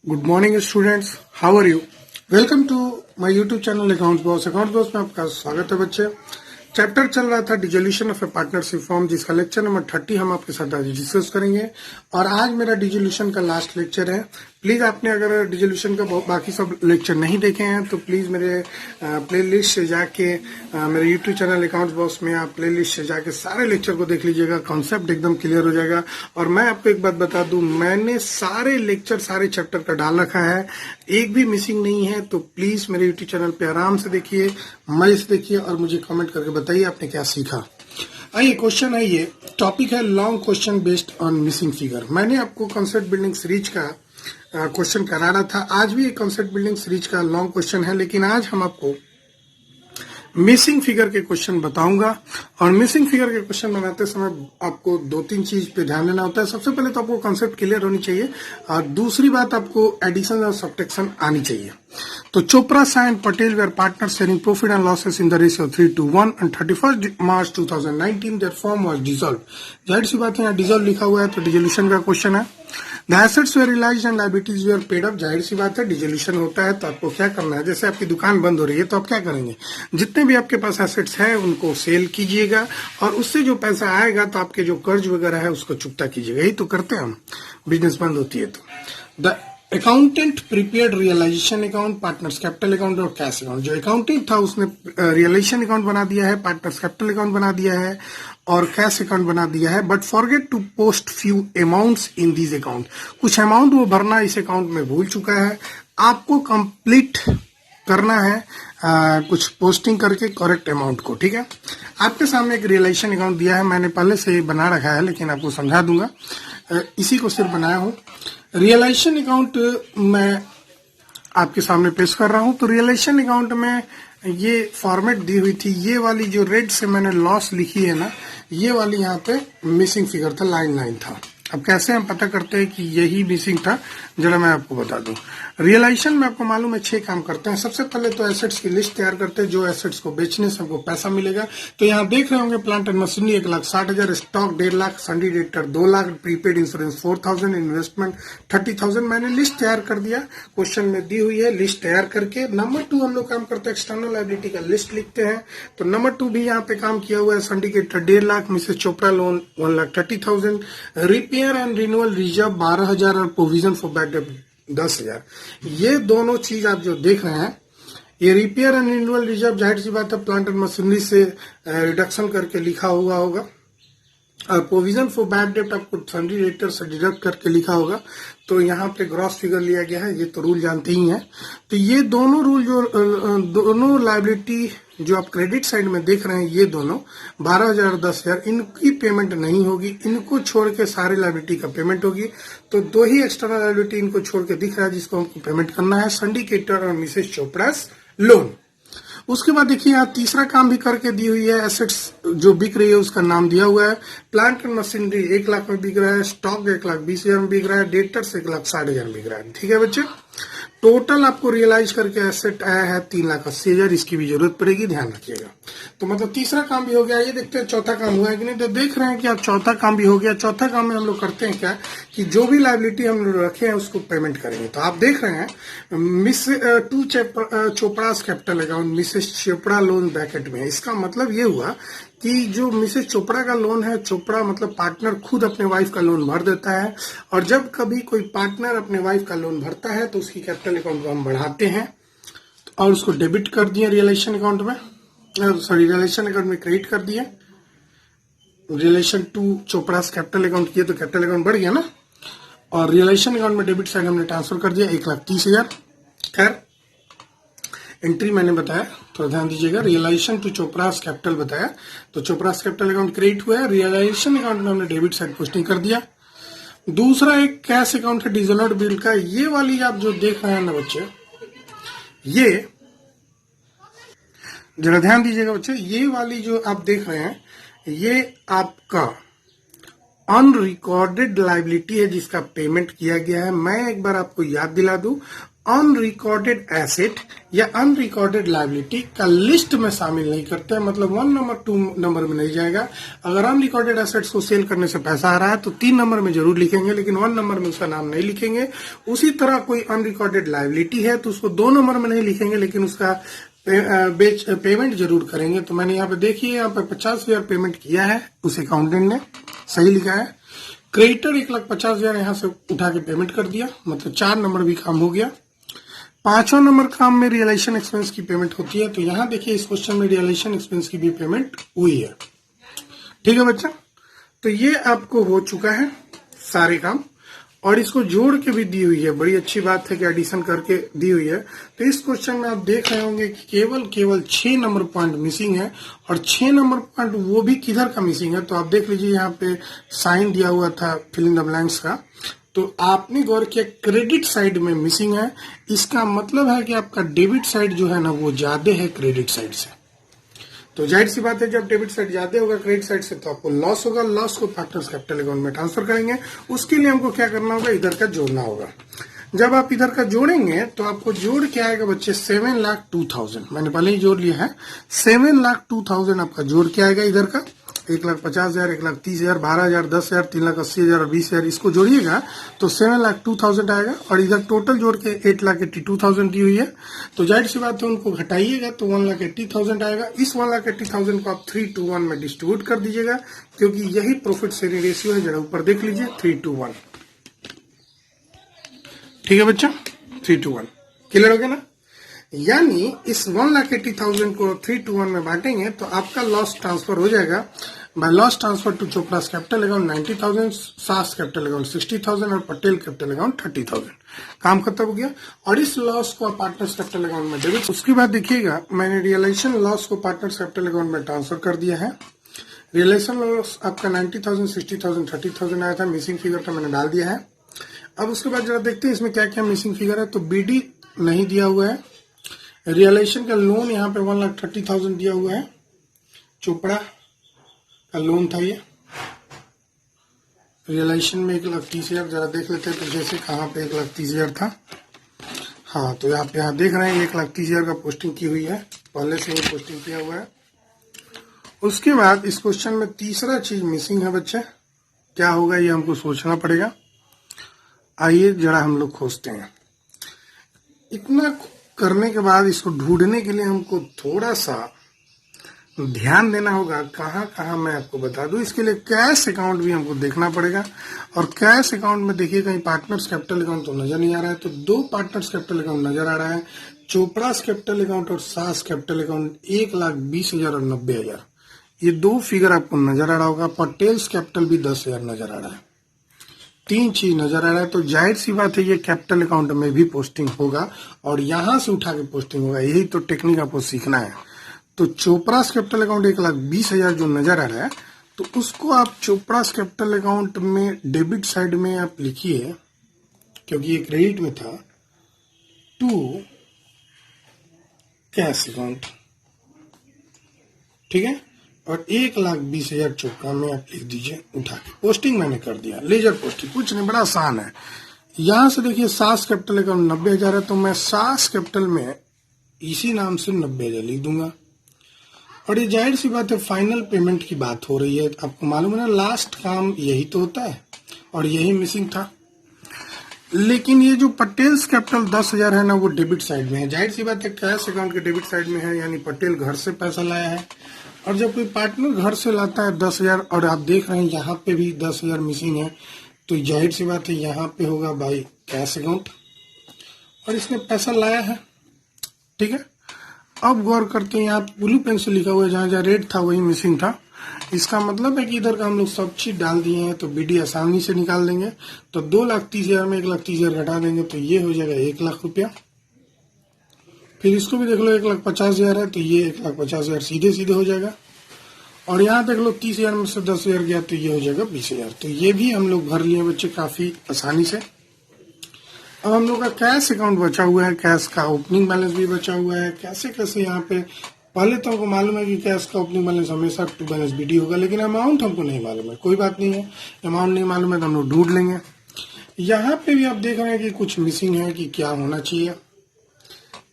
Good morning students, how are you? Welcome to my YouTube channel accounts boss. Accounts boss में आपका स्वागत है बच्चे। चैप्टर चल रहा था dissolution of a partnership firm, जिसका लेक्चर नंबर 30 हम आपके साथ आज डिस्कस करेंगे। और आज मेरा डिसोल्यूशन का लास्ट लेक्चर है। प्लीज आपने अगर डिसोल्यूशन का बाकी सब लेक्चर नहीं देखे हैं तो प्लीज मेरे प्लेलिस्ट से जाके मेरे यूट्यूब चैनल अकाउंट्स बॉस में आप प्लेलिस्ट से जाके सारे लेक्चर को देख लीजिएगा। कॉन्सेप्ट एकदम क्लियर हो जाएगा। और मैं आपको एक बात बता दूं, मैंने सारे लेक्चर सारे चैप्टर का डाल रखा है, एक भी मिसिंग नहीं है। तो प्लीज मेरे यूट्यूब चैनल पे आराम से देखिए, मजे से देखिए और मुझे कमेंट करके बताइए आपने क्या सीखा। आइए, क्वेश्चन है, ये टॉपिक है long question based on missing figure. मैंने आपको कॉन्सेप्ट बिल्डिंग सीरीज का क्वेश्चन करा रहा था। आज भी एक कॉन्सेप्ट बिल्डिंग सीरीज का लॉन्ग क्वेश्चन है, लेकिन आज हम आपको मिसिंग फिगर के क्वेश्चन बताऊंगा। और मिसिंग फिगर के क्वेश्चन बनाते समय आपको दो तीन चीज पे ध्यान देना होता है। सबसे पहले तो आपको कॉन्सेप्ट क्लियर होनी चाहिए और दूसरी बात आपको एडिशन और सब्ट्रैक्शन आनी चाहिए। तो Chopra, Shah and Patel were partner sharing profit and losses in the ratio 3:1 and 31 March 2019 their firm was dissolve. जाहिर सी बात है, यहाँ डिसॉल्व लिखा हुआ है तो डिसोल्यूशन का क्वेश्चन है। The assets were realised and liabilities were paid up. जाहिर सी बात है, डिसोल्यूशन होता है तो आपको क्या करना है, जैसे आपकी दुकान बंद हो रही है तो आप क्या करेंगे, जितने भी आपके पास एसेट्स है उनको सेल कीजिएगा और उससे जो पैसा आएगा तो आपके जो कर्ज वगैरह है उसको चुकता कीजिएगा। यही तो करते हैं हम, बिजनेस बंद होती है तो। The accountant prepared realisation account, partners capital account और कैश अकाउंट। जो अकाउंटेंट था उसने रियलाइजेशन अकाउंट बना दिया है, पार्टनर्स कैपिटल अकाउंट बना दिया है और कैश अकाउंट बना दिया है। But forget to post few amounts in this account. कुछ अमाउंट वो भरना इस अकाउंट में भूल चुका है। आपको कंप्लीट करना है कुछ पोस्टिंग करके करेक्ट अमाउंट को। ठीक है, आपके सामने एक रियलाइजेशन अकाउंट दिया है, मैंने पहले से बना रखा है लेकिन आपको समझा दूंगा। इसी को सिर्फ बनाया हूं। रियलाइजेशन अकाउंट मैं आपके सामने पेश कर रहा हूं। तो रियलाइजेशन अकाउंट में ये फॉर्मेट दी हुई थी। ये वाली जो रेड से मैंने लॉस लिखी है ना, ये वाली यहाँ पे मिसिंग फिगर था, लाइन था। अब कैसे हम पता करते हैं कि यही मिसिंग था, जरा मैं आपको बता दूं। रियलाइजेशन में आपको मालूम है 6 काम करते हैं। सबसे पहले तो एसेट्स की लिस्ट तैयार करते हैं, जो एसेट्स को बेचने से हमको पैसा मिलेगा। तो यहाँ देख रहे होंगे plant and machinery 1,60,000, stock 1.5 lakh, सन्डी debtor 2 lakh, prepaid insurance 4,000, investment 30,000। मैंने लिस्ट तैयार कर दिया, क्वेश्चन में दी हुई है। लिस्ट तैयार करके नंबर 2 हम लोग काम करते हैं, एक्सटर्नल लायबिलिटी का लिस्ट लिखते हैं। तो नंबर 2 भी यहाँ पे काम किया हुआ है। Syndicator 1.5 lakh, Mrs Chopra loan 1,30,000, repair and renewal reserve 12,000 और प्रोविजन फॉर बैड डेट 10,000। ये दोनों चीज आप जो देख रहे हैं, ये रिपेयर एंड रिन्यूअल रिजर्व जाहिर सी बात है प्लांट एंड मशीनरी से रिडक्शन करके लिखा हुआ होगा और प्रोविजन फॉर बैड डेट आपको सन्डी डेटर से डिडक्ट करके लिखा होगा। तो यहाँ पे ग्रॉस फिगर लिया गया है, ये तो रूल जानते ही हैं। तो ये दोनों रूल जो दोनों लायबिलिटी जो आप क्रेडिट साइड में देख रहे हैं, ये दोनों 12,000 और 10,000, इनकी पेमेंट नहीं होगी। इनको छोड़ के सारे लायबिलिटी का पेमेंट होगी। तो 2 ही एक्सटर्नल लायबिलिटी इनको छोड़ के दिख रहा है जिसको हमको पेमेंट करना है, सिंडिकेटर और मिसेस चोपड़ास लोन। उसके बाद देखिए यहाँ तीसरा काम भी करके दी हुई है। एसेट्स जो बिक रही है उसका नाम दिया हुआ है। प्लांट एंड मशीनरी 1 लाख में बिक रहा है, स्टॉक 1,20,000 में बिक रहा है, डेटर्स 1,60,000 में बिक रहा है। ठीक है बच्चे, टोटल आपको रियलाइज करके एसेट आया है 3,80,000। इसकी भी जरूरत पड़ेगी, ध्यान रखिएगा। तो मतलब तीसरा काम भी हो गया। ये देखते हैं चौथा काम हुआ है कि नहीं। तो देख रहे हैं कि अब चौथा काम भी हो गया। चौथा काम में हम लोग करते हैं क्या कि जो भी लायबिलिटी हम लोग रखे हैं उसको पेमेंट करेंगे। तो आप देख रहे हैं miss 2 Chopra's capital account, Mrs Chopra loan bracket में। इसका मतलब ये हुआ कि जो मिसेस चोपड़ा का लोन है, चोपड़ा मतलब पार्टनर खुद अपने वाइफ का लोन भर देता है। और जब कभी कोई पार्टनर अपने वाइफ का लोन भरता है तो उसकी कैपिटल अकाउंट को हम बढ़ाते हैं और उसको डेबिट कर दिए रियलाइजेशन अकाउंट में, सॉरी रियलाइजेशन अकाउंट में क्रेडिट कर दिए। रियलाइजेशन 2 चोपड़ा कैपिटल अकाउंट किए तो कैपिटल अकाउंट बढ़ गया ना, और रियलाइजेशन अकाउंट में डेबिट साइड हमने ट्रांसफर कर दिया 1,30,000। खैर एंट्री मैंने बताया, थोड़ा ध्यान दीजिएगा। रियलाइजेशन टू चोपड़ास कैपिटल बताया, तो चोपड़ास कैपिटल अकाउंट क्रेडिट हुआ है। रियलाइजेशन अकाउंट में हमने डेबिट साइड पोस्टिंग कर दिया। दूसरा एक कैश अकाउंट है डिसऑनर्ड बिल का। ये वाली आप जो देख रहे हैं ना बच्चे, ये जरा ध्यान दीजिएगा बच्चे, ये वाली जो आप देख रहे हैं ये आपका अनरिकॉर्डेड लायबिलिटी है जिसका पेमेंट किया गया है। मैं एक बार आपको याद दिला दूं, अनरिकॉर्डेड एसेट या अनरिकॉर्डेड लायबिलिटी का लिस्ट में शामिल नहीं करते हैं, मतलब 1 नंबर 2 नंबर में नहीं जाएगा। अगर अनरिकॉर्डेड एसेट्स को सेल करने से पैसा आ रहा है तो 3 नंबर में जरूर लिखेंगे, लेकिन 1 नंबर में उसका नाम नहीं लिखेंगे। उसी तरह कोई अनरिकॉर्डेड लायबिलिटी है तो उसको 2 नंबर में नहीं लिखेंगे, लेकिन उसका पेमेंट जरूर करेंगे। तो मैंने यहाँ पे देखिए, यहाँ पे 50,000 पेमेंट किया है उस अकाउंटेंट ने, सही लिखा है। क्रेडिटर 1,50,000 यहाँ से उठा के पेमेंट कर दिया, मतलब 4 नंबर भी काम हो गया। 5वां नंबर काम में रियलाइजेशन एक्सपेंस की पेमेंट होती है, तो यहाँ देखिए इस क्वेश्चन में रियलाइजेशन एक्सपेंस की भी पेमेंट हुई है। ठीक है बच्चा, तो ये आपको हो चुका है सारे काम, और इसको जोड़ के भी दी हुई है। बड़ी अच्छी बात है कि एडिशन करके दी हुई है। तो इस क्वेश्चन में आप देख रहे होंगे कि केवल 6 नंबर पॉइंट मिसिंग है, और 6 नंबर पॉइंट वो भी किधर का मिसिंग है, तो आप देख लीजिए यहाँ पे साइन दिया हुआ था फिल इन द ब्लैंक्स का, तो आपने गौर किया क्रेडिट साइड में मिसिंग है। इसका मतलब है कि आपका डेबिट साइड जो है ना वो ज्यादा है क्रेडिट साइड से। तो जाहिर सी बात है, जब डेबिट साइड ज्यादा होगा क्रेडिट साइड से तो आपको लॉस होगा। लॉस को पार्टनर्स कैपिटल अकाउंट में ट्रांसफर करेंगे। उसके लिए हमको क्या करना होगा, इधर का जोड़ना होगा। जब आप इधर का जोड़ेंगे तो आपको जोड़ के आएगा बच्चे 7,02,000। मैंने पहले ही जोड़ लिया है, 7,02,000 आपका जोड़ के आएगा इधर का। 1,50,000, 1,30,000, 12,000, 10,000, 3,80,000 और 20,000 इसको जोड़िएगा तो 7,02,000 आएगा। और इधर टोटल जोड़ के 8,82,000 दी हुई है, तो जाहिर सी बात है उनको घटाइएगा तो 1,80,000 आएगा। इस 1,80,000 को आप 3:1 में डिस्ट्रीब्यूट कर दीजिएगा, क्योंकि यही प्रॉफिट शेयरिंग रेशियो है। जरा ऊपर देख लीजिए 3:1। ठीक है बच्चा, 3:1 क्लियर हो गया ना। यानी इस 1,80,000 को 3:1 में बांटेंगे तो आपका लॉस ट्रांसफर हो जाएगा by loss transfer to Chopra's capital account 90,000, सास कैपिटल अकाउंट 60,000 और पटेल कैपिटल अकाउंट 30,000। काम खत्म हो गया। और इस लॉस को पार्टनर्स कैपिटल अकाउंट में डेबिट। उसके बाद देखिएगा मैंने रियलाइजेशन लॉस को पार्टनर्स कैपिटल अकाउंट में ट्रांसफर कर दिया है। रियलाइजेशन लॉस आपका 90,000, 60,000, 30,000 आया था, मिसिंग फिगर तो मैंने डाल दिया है। अब उसके बाद जरा देखते हैं इसमें क्या क्या मिसिंग फिगर है। तो बीडी नहीं दिया हुआ है। रियलाइजेशन का लोन यहाँ पे 1,30,000 दिया हुआ है, चोपड़ा का लोन था ये। रियलाइजेशन में 1,30,000 जरा देख लेते हैं, तो जैसे कहाँ पे 1,30,000 था। हाँ, तो आप यहाँ देख रहे हैं 1,30,000 का पोस्टिंग की हुई है, पहले से ही पोस्टिंग किया हुआ है। उसके बाद इस क्वेश्चन में तीसरा चीज मिसिंग है बच्चे, क्या होगा ये हमको सोचना पड़ेगा। आइए जरा हम लोग खोजते हैं। इतना करने के बाद इसको ढूंढने के लिए हमको थोड़ा सा ध्यान देना होगा। कहाँ कहाँ मैं आपको बता दूं, इसके लिए कैश अकाउंट भी हमको देखना पड़ेगा। और कैश अकाउंट में देखिए कहीं पार्टनर्स कैपिटल अकाउंट तो नजर नहीं आ रहा है, तो 2 पार्टनर्स कैपिटल अकाउंट नजर आ रहा है, चोपड़ास कैपिटल अकाउंट और सास कैपिटल अकाउंट 1,20,000 और 90,000। ये 2 फिगर आपको नजर आ रहा होगा। पटेल्स कैपिटल भी 10,000 नजर आ रहा है। 3 चीज नजर आ रहा है, तो जाहिर सी बात है ये कैपिटल अकाउंट में भी पोस्टिंग होगा और यहां से उठा के पोस्टिंग होगा। यही तो टेक्निक आपको सीखना है। तो चोपड़ास कैपिटल अकाउंट 1,20,000 जो नजर आ रहा है, तो उसको आप चोपड़ास कैपिटल अकाउंट में डेबिट साइड में आप लिखिए, क्योंकि ये क्रेडिट में था, टू कैश अकाउंट। ठीक है, और 1,20,000 चोपड़ा में आप लिख दीजिए उठा के। पोस्टिंग मैंने कर दिया, लेजर पोस्टिंग, कुछ नहीं, बड़ा आसान है। यहां से देखिए सास कैपिटल अकाउंट 90,000 है, तो मैं सास कैपिटल में इसी नाम से 90,000 लिख दूंगा। और ये जाहिर सी बात है फाइनल पेमेंट की बात हो रही है। आपको मालूम है ना, लास्ट काम यही तो होता है, और यही मिसिंग था। लेकिन ये जो पटेल्स कैपिटल 10,000 है ना, वो डेबिट साइड में है। जाहिर सी बात है कैश अकाउंट के डेबिट साइड में है, यानी पटेल घर से पैसा लाया है। और जब कोई पार्टनर घर से लाता है 10,000, और आप देख रहे हैं यहाँ पे भी 10,000 मिसिंग है, तो जाहिर सी बात है यहाँ पे होगा भाई कैश अकाउंट, और इसने पैसा लाया है। ठीक है, अब गौर करते हैं, यहाँ ब्लू पेन से लिखा हुआ है, जहां जहां रेड था वही मिसिंग था। इसका मतलब है कि इधर का हम लोग सब चीज डाल दिए हैं, तो बीडी आसानी से निकाल देंगे। तो 2,30,000 में 1,30,000 घटा देंगे तो ये हो जाएगा 1,00,000 रुपया। फिर इसको भी देख लो 1,50,000 है, तो ये 1,50,000 सीधे सीधे हो जाएगा। और यहाँ देख लो 30,000 में से 10,000 गया तो ये हो जाएगा 20,000। तो ये भी हम लोग भर लिए बच्चे काफी आसानी से। अब हम लोग का कैश अकाउंट बचा हुआ है, कैश का ओपनिंग बैलेंस भी बचा हुआ है। कैसे कैसे यहाँ पे पहले तो हमको मालूम है कि कैश का ओपनिंग बैलेंस हमेशा टू बैलेंस बीडी होगा, लेकिन अमाउंट हमको नहीं मालूम है। कोई बात नहीं है, अमाउंट नहीं मालूम है तो हम लोग ढूंढ लेंगे। यहाँ पे भी आप देख रहे हैं कि कुछ मिसिंग है कि क्या होना चाहिए।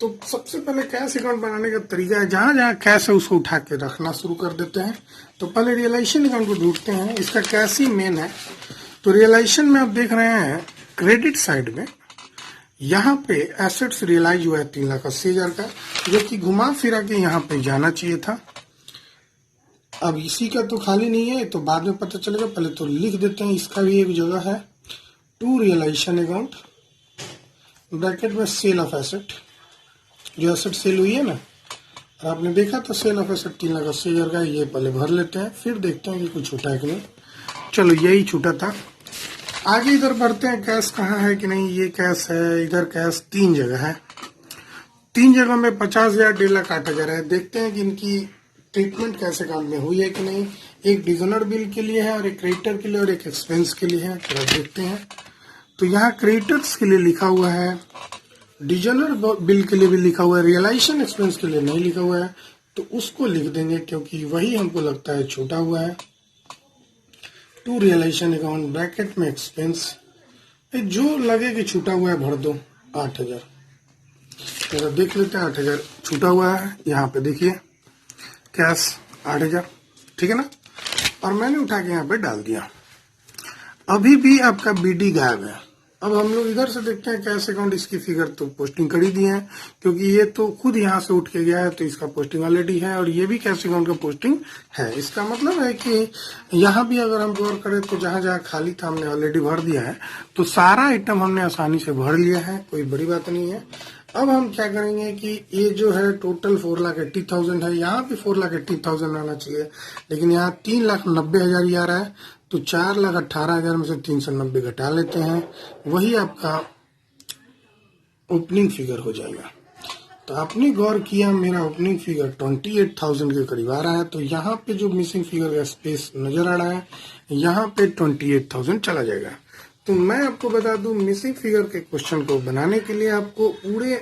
तो सबसे पहले कैश अकाउंट बनाने का तरीका है, जहां जहां कैश है उसको उठा के रखना शुरू कर देते हैं। तो पहले रियलाइजेशन अकाउंट को ढूंढते हैं, इसका कैश ही मेन है। तो रियलाइजेशन में आप देख रहे हैं क्रेडिट साइड में यहाँ पे एसेट्स रियलाइज हुआ है 3,80,000 का, जो कि घुमा फिरा के यहाँ पे जाना चाहिए था। अब इसी का तो खाली नहीं है, तो बाद में पता चलेगा, पहले तो लिख देते हैं। इसका भी एक जगह है, टू रियलाइजेशन अकाउंट ब्रैकेट में सेल ऑफ एसेट, जो एसेट सेल हुई है ना, और आपने देखा था सेल ऑफ एसेट 3,80,000 का। ये पहले भर लेते हैं, फिर देखते हैं कि कुछ छूटा है कि नहीं। चलो यही छूटा था। आगे इधर बढ़ते हैं, कैश कहाँ है कि नहीं। ये कैश है, इधर कैश 3 जगह है। 3 जगह में 50,000, 1,08,000 है। देखते हैं कि इनकी ट्रीटमेंट कैसे काम में हुई है कि नहीं। एक डिजोनर बिल के लिए है और एक क्रेडिटर के लिए और एक एक्सपेंस के लिए है। थोड़ा देखते हैं। तो यहाँ क्रेडिटर्स के लिए लिखा हुआ है, डिजोनर बिल के लिए भी लिखा हुआ है, रियलाइजेशन एक्सपेंस के लिए नहीं लिखा हुआ है। तो उसको लिख देंगे क्योंकि वही हमको लगता है छूटा हुआ है। टू रियलाइजेशन अकाउंट ब्रैकेट में एक्सपेंस, जो लगे कि छूटा हुआ है भर दो। 8,000 तो देख लेते हैं, 8,000 छूटा हुआ है। यहाँ पे देखिए कैश 8,000, ठीक है ना। और मैंने उठा के यहाँ पे डाल दिया। अभी भी आपका बीडी गायब है। अब हम लोग इधर से देखते हैं कैश अकाउंट, इसकी फिगर तो पोस्टिंग कर ही दी है, क्योंकि ये तो खुद यहाँ से उठ के गया है, तो इसका पोस्टिंग ऑलरेडी है। और ये भी कैश अकाउंट का पोस्टिंग है। इसका मतलब है कि यहाँ भी अगर हम गौर करें तो जहां जहां खाली था हमने ऑलरेडी भर दिया है। तो सारा आइटम हमने आसानी से भर लिया है, कोई बड़ी बात नहीं है। अब हम क्या करेंगे कि ये जो है टोटल 4,80,000 है, यहाँ भी 4,80,000 आना चाहिए, लेकिन यहाँ 3,90,000 ही आ रहा है। तो 4,18,000 में से 390 घटा लेते हैं, वही आपका ओपनिंग फिगर हो जाएगा। तो आपने गौर किया, मेरा ओपनिंग फिगर 28,000 के करीब आ रहा है। तो यहाँ पे जो मिसिंग फिगर का स्पेस नजर आ रहा है, यहाँ पे 28,000 चला जाएगा। तो मैं आपको बता दूं, मिसिंग फिगर के क्वेश्चन को बनाने के लिए आपको पूरे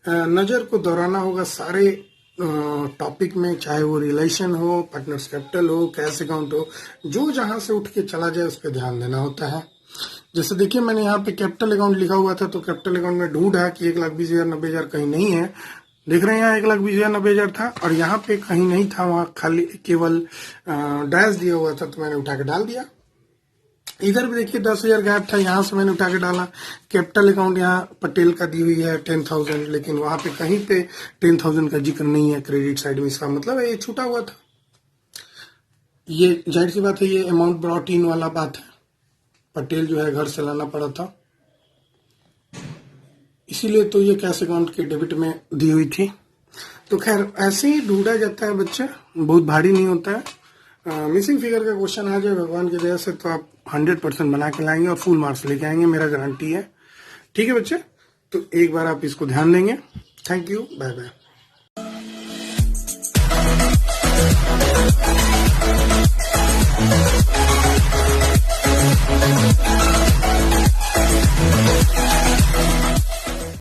नजर को दोहराना होगा सारे टॉपिक में, चाहे वो रिलेशन हो, पार्टनर्स कैपिटल हो, कैश अकाउंट हो, जो जहां से उठ के चला जाए उस पर ध्यान देना होता है। जैसे देखिए मैंने यहाँ पे कैपिटल अकाउंट लिखा हुआ था, तो कैपिटल अकाउंट में ढूंढा कि 1,20,000, 90,000 कहीं नहीं है। देख रहे हैं यहाँ 1,20,000, 90,000 था, और यहाँ पे कहीं नहीं था, वहाँ खाली केवल डैश दिया हुआ था, तो मैंने उठा के डाल दिया। इधर भी देखिए 10,000 गायब था, यहाँ से मैंने उठा के डाला। कैपिटल अकाउंट यहाँ पटेल का दी हुई है 10,000, लेकिन वहां पे कहीं पे 10,000 का जिक्र नहीं है क्रेडिट साइड में। इसका मतलब है ये छूटा हुआ था। ये जाहिर सी बात है, ये अमाउंट ब्रॉट इन वाला बात है। पटेल जो है घर से लाना पड़ा था, इसीलिए तो ये कैश अकाउंट के डेबिट में दी हुई थी। तो खैर ऐसे ही ढूंढा जाता है बच्चे, बहुत भारी नहीं होता है। मिसिंग फिगर का क्वेश्चन आ जाए भगवान की दया से तो आप 100% बना के लाएंगे और फुल मार्क्स लेके आएंगे, मेरा गारंटी है। ठीक है बच्चे, तो एक बार आप इसको ध्यान देंगे। Thank you, bye bye.